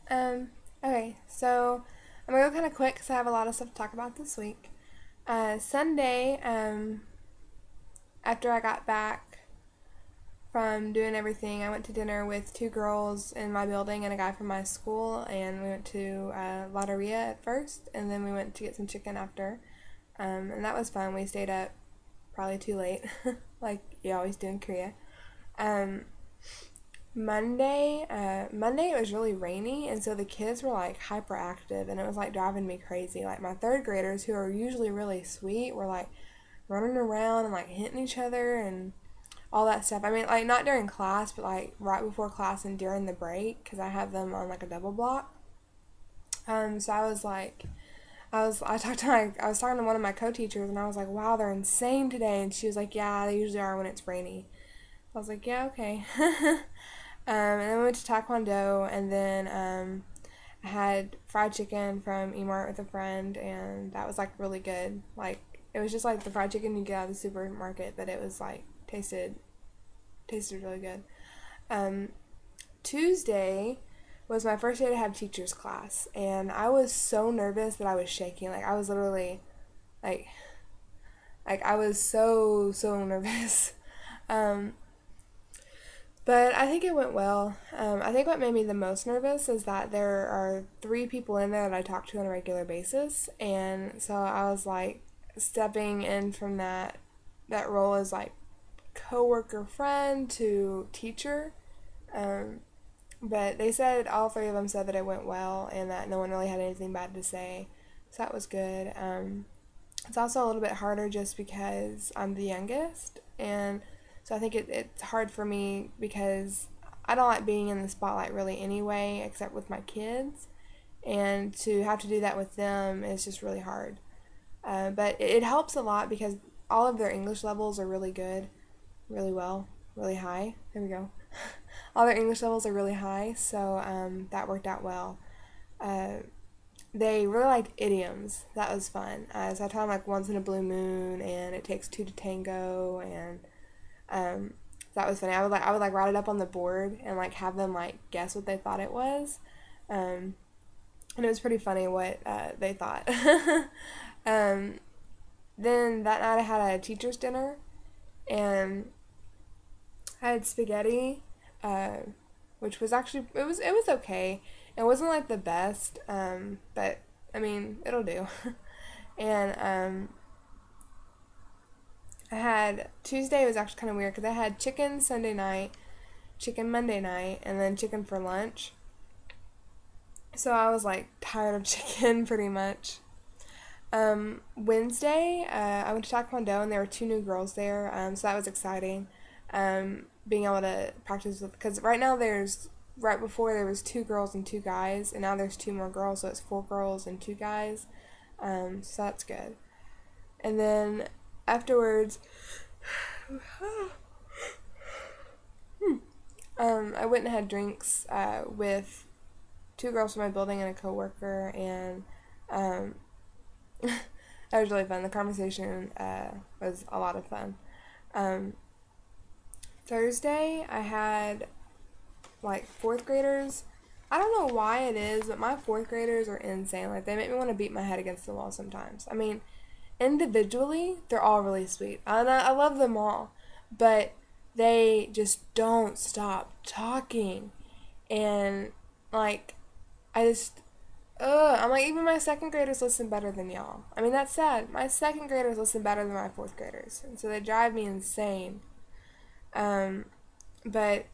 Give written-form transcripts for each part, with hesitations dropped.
Um, okay, so I'm gonna go kind of quick because I have a lot of stuff to talk about this week. Sunday, after I got back from doing everything, I went to dinner with two girls in my building and a guy from my school, and we went to Lotteria at first, and then we went to get some chicken after. And that was fun. We stayed up probably too late, like you always do in Korea. Um, Monday it was really rainy, and so the kids were like hyperactive, and it was like driving me crazy. Like my third graders, who are usually really sweet, were like running around and like hitting each other and all that stuff. I mean, like not during class, but like right before class and during the break, because I have them on like a double block. So I was like, I was talking to one of my co-teachers, and I was like, wow, they're insane today, and she was like, yeah, they usually are when it's rainy. I was like, yeah, okay. And then we went to Taekwondo, and then I had fried chicken from Emart with a friend, and that was like really good. Like it was just like the fried chicken you get out of the supermarket, but it was like tasted really good. Um, Tuesday was my first day to have teachers class, and I was so nervous that I was shaking. Like I was literally like I was so nervous. Um, But I think it went well. I think what made me the most nervous is that there are three people in there that I talk to on a regular basis, and so I was like stepping in from that role as like coworker friend to teacher. Um, but they said all three of them said that it went well and that no one really had anything bad to say, so that was good. It's also a little bit harder just because I'm the youngest, and so I think it's hard for me because I don't like being in the spotlight really anyway, except with my kids, and to have to do that with them is just really hard. But it helps a lot because all of their English levels are really good, really well, really high. There we go. All their English levels are really high, so that worked out well. Uh, they really liked idioms. That was fun. So I taught them like once in a blue moon, and it takes two to tango, and um, that was funny. I would like write it up on the board and like have them like guess what they thought it was, um, and it was pretty funny what they thought. um, then that night I had a teacher's dinner, and I had spaghetti, uh, which was actually it was okay. It wasn't like the best, but I mean it'll do. And I had Tuesday was actually kind of weird because I had chicken Sunday night, chicken Monday night, and then chicken for lunch. So I was like tired of chicken pretty much. Wednesday, I went to Taekwondo, and there were two new girls there, so that was exciting. Being able to practice with, because right before there was two girls and two guys, and now there's two more girls, so it's four girls and two guys. So that's good. And then afterwards, I went and had drinks with two girls from my building and a coworker, and um, that was really fun. The conversation was a lot of fun. Um, Thursday, I had like fourth graders. I don't know why it is, but my fourth graders are insane. Like, they make me want to beat my head against the wall sometimes. I mean, individually, they're all really sweet. And I love them all. But they just don't stop talking. And, like, I just, I'm like, even my second graders listen better than y'all. I mean, that's sad. My second graders listen better than my fourth graders. And so they drive me insane. Um, but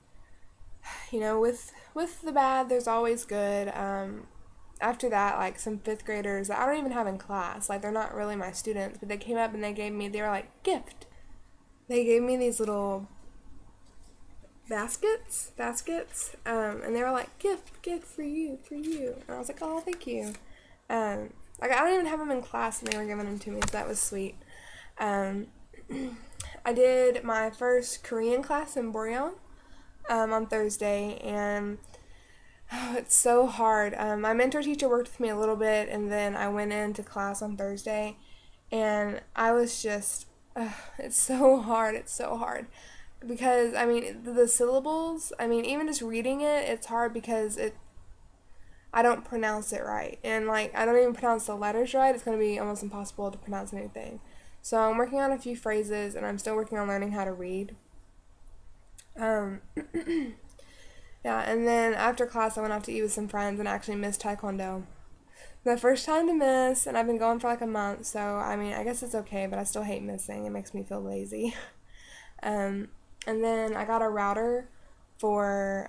with the bad, there's always good. After that, like some fifth graders that I don't even have in class, like they're not really my students, but they came up and they were like gift. They gave me these little baskets, and they were like gift for you, and I was like, oh, thank you. Like I don't even have them in class, and they were giving them to me, so that was sweet. Um, I did my first Korean class in Boryong on Thursday, and oh, it's so hard. My mentor teacher worked with me a little bit, and then I went into class on Thursday, and I was just, it's so hard. It's so hard because I mean the syllables. I mean even just reading it, it's hard because I don't pronounce it right. And, like, I don't even pronounce the letters right. It's going to be almost impossible to pronounce anything. So I'm working on a few phrases, and I'm still working on learning how to read. Um, yeah, and then after class, I went out to eat with some friends and actually missed Taekwondo. The first time to miss, and I've been going for like a month, so I mean, I guess it's okay, but I still hate missing. It makes me feel lazy. Um, and then I got a router for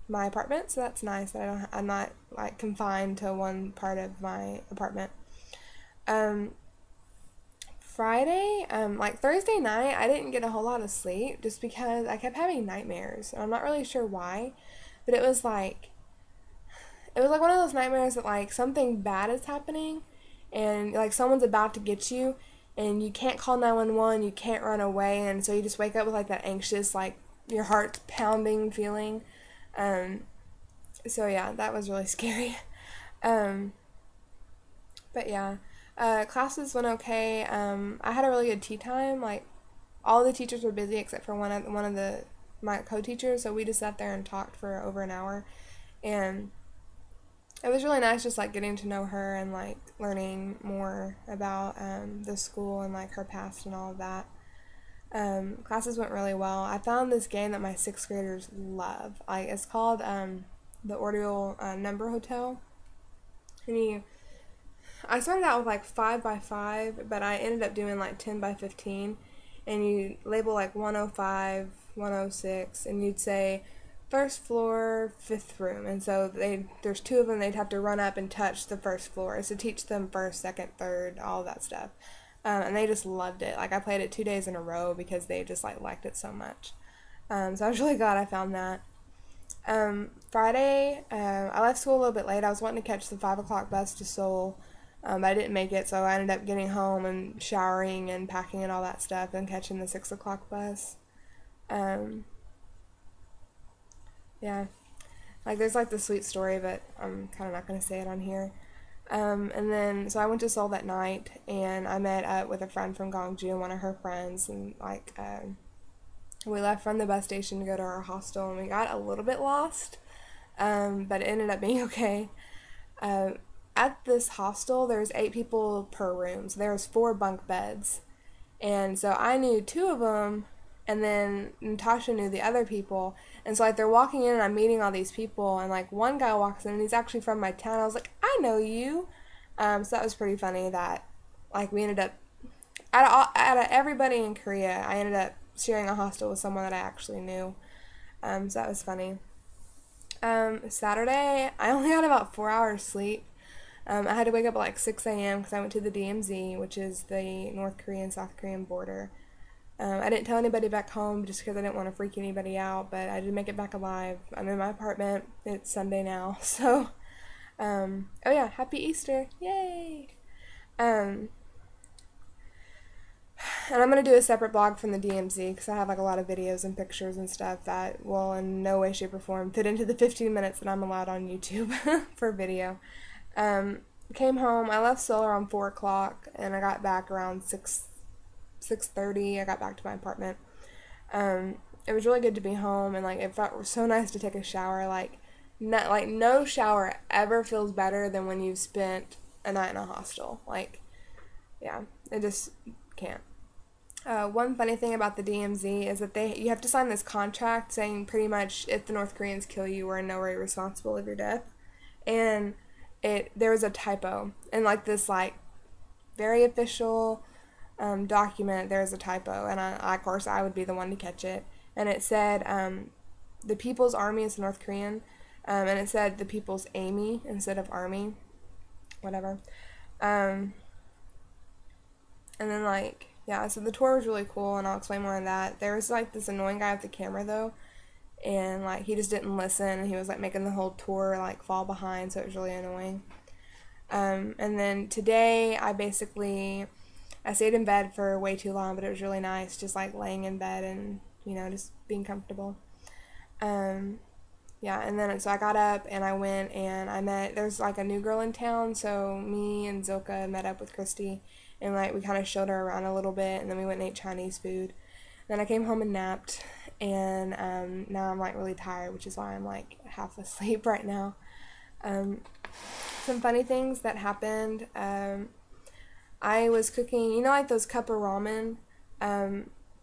my apartment, so that's nice that I'm not like confined to one part of my apartment. Um, Friday, like Thursday night, I didn't get a whole lot of sleep just because I kept having nightmares, and I'm not really sure why, but it was like one of those nightmares that like something bad is happening and like someone's about to get you and you can't call 911, you can't run away, and so you just wake up with like that anxious, like your heart's pounding feeling. Um, so yeah, that was really scary. Um, but yeah, classes went okay. I had a really good tea time. Like all the teachers were busy except for one of my co-teachers, so we just sat there and talked for over an hour, and it was really nice just like getting to know her and like learning more about the school and like her past and all of that. Classes went really well. I found this game that my sixth graders love. Like it's called the Ordeal Number Hotel. And I started out with like 5 by 5, but I ended up doing like 10 by 15. And you label like 105, 106, and you'd say first floor, fifth room. And so there's two of them. They'd have to run up and touch the first floor. It's to teach them first, second, third, all that stuff. And they just loved it. Like I played it 2 days in a row because they just like liked it so much. So I was really glad I found that. Friday, I left school a little bit late. I was wanting to catch the 5 o'clock bus to Seoul, but I didn't make it, so I ended up getting home and showering and packing and all that stuff and catching the 6 o'clock bus. Yeah, like there's like the sweet story, but I'm kind of not going to say it on here. And then, so I went to Seoul that night, and I met up with a friend from Gwangju and one of her friends, and like, we left from the bus station to go to our hostel, and we got a little bit lost, but it ended up being okay. At this hostel, there's 8 people per room, so there was 4 bunk beds, and so I knew 2 of them, and then Natasha knew the other people, and so like they're walking in and I'm meeting all these people, and like one guy walks in and he's actually from my town. I was like, I know you. So that was pretty funny that like we ended up out of everybody in Korea, I ended up sharing a hostel with someone that I actually knew. So that was funny. Saturday, I only had about 4 hours sleep. I had to wake up at like 6 a.m. because I went to the DMZ, which is the North Korean South Korean border. I didn't tell anybody back home just because I didn't want to freak anybody out, but I did make it back alive. I'm in my apartment. It's Sunday now, so, oh yeah, happy Easter. Yay! And I'm going to do a separate blog from the DMZ because I have like a lot of videos and pictures and stuff that will in no way, shape, or form fit into the 15 minutes that I'm allowed on YouTube for video. Came home. I left Seoul around 4 o'clock, and I got back around 6:30. I got back to my apartment. It was really good to be home, and like it felt so nice to take a shower. Like no shower ever feels better than when you've spent a night in a hostel. Like, yeah, it just can't. One funny thing about the DMZ is that you have to sign this contract saying pretty much if the North Koreans kill you, we're in no way responsible of your death. And there was a typo in like this like very official document. There's a typo, and of course I would be the one to catch it. And it said the People's Army is North Korean, and it said the People's Army instead of Army, whatever. And then like yeah, so the tour was really cool, and I'll explain more on that. There was like this annoying guy with the camera though, and like he just didn't listen, and he was like making the whole tour like fall behind, so it was really annoying. And then today I stayed in bed for way too long, but it was really nice just like laying in bed and just being comfortable. Yeah, and then so I got up and I went and there's like a new girl in town, so me and Zilka met up with Christy, and like we kind of showed her around a little bit, and then we went and ate Chinese food. Then I came home and napped, and now I'm like really tired, which is why I'm like half asleep right now. Some funny things that happened. I was cooking, you know, like those cup of ramen.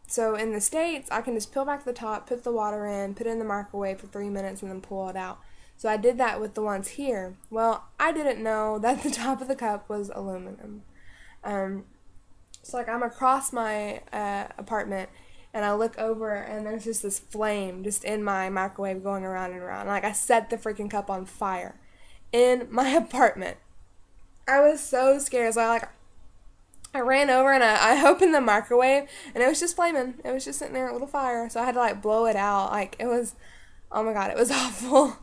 So in the States, I can just peel back the top, put the water in, put it in the microwave for 3 minutes, and then pull it out. So I did that with the ones here. Well, I didn't know that the top of the cup was aluminum. So like I'm across my apartment, and I look over, and there's just this flame just in my microwave going around and around. Like I set the freaking cup on fire in my apartment. I was so scared. So I ran over and I opened the microwave, and it was just flaming. It was just sitting there, a little fire. So I had to like blow it out. Like it was, oh my god, it was awful.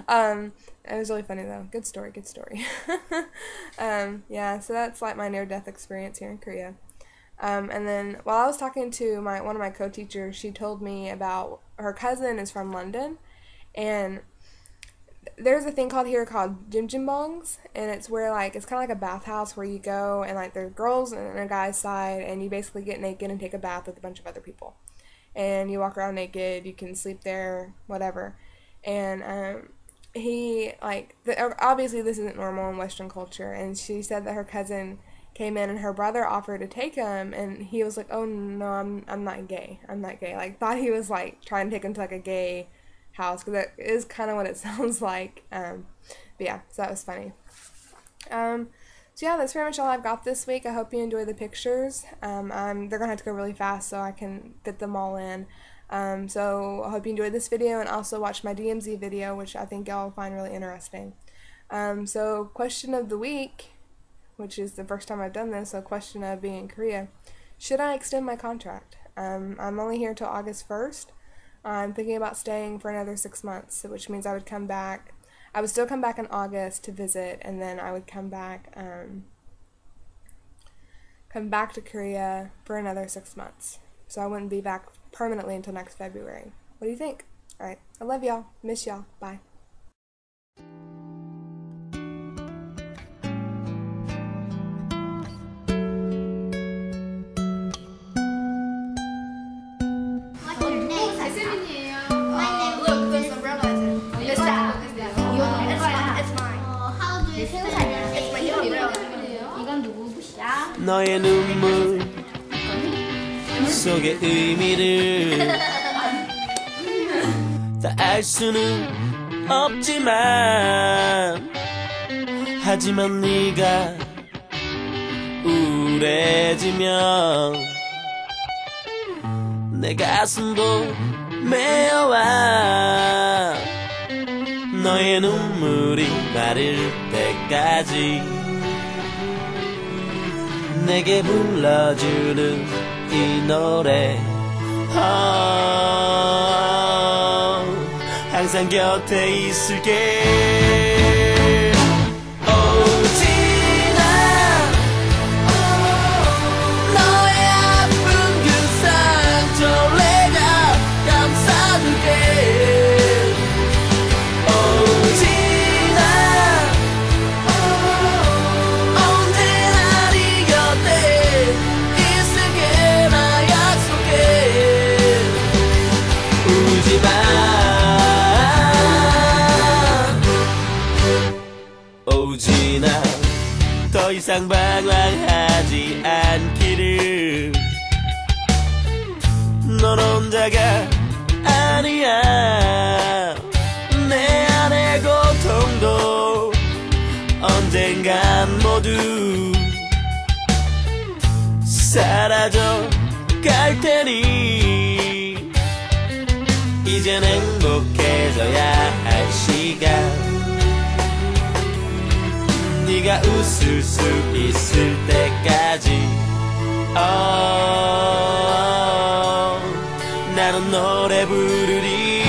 It was really funny though. Good story, good story. Yeah, so that's like my near-death experience here in Korea. And then while I was talking to one of my co-teachers, she told me about her cousin is from London, and there's a thing here called jjimjilbangs, and it's where like it's kind of like a bathhouse where you go and like there's girls and a guy's side, and you basically get naked and take a bath with a bunch of other people, and you walk around naked. You can sleep there, whatever. And he obviously this isn't normal in Western culture, and she said that her cousin came in and her brother offered to take him, and he was like, oh no, I'm not gay, like thought he was like trying to take him to like a gay house, because that is kind of what it sounds like. But yeah, so that was funny. So yeah, that's pretty much all I've got this week. I hope you enjoy the pictures. They're gonna have to go really fast so I can fit them all in. So I hope you enjoyed this video, and also watch my DMZ video, which I think y'all will find really interesting. So question of the week, which is the first time I've done this, so question of being in Korea. Should I extend my contract? I'm only here till August 1st. I'm thinking about staying for another 6 months, which means I would come back. I would still come back in August to visit, and then I would come back to Korea for another 6 months. So I wouldn't be back permanently until next February. What do you think? Alright, I love y'all. Miss y'all. Bye. 너의 눈물 속의 의미를 다 알 수는 없지만, 하지만 네가 우울해지면 내 가슴도 메어와. 너의 눈물이 마를 때까지 내게 불러주는 이 노래, 항상 곁에 있을게. 오지나 너의 아픈 그 상처 내가 감싸줄게. 오지나 더 이상 방황하지 않기를. 넌 혼자가 아니야. 내 안의 고통도 언젠간 모두 사라져 갈 테니, 이젠 행복해져야 할 시간. 네가 웃을 수 있을 때까지 나는 노래 부르리.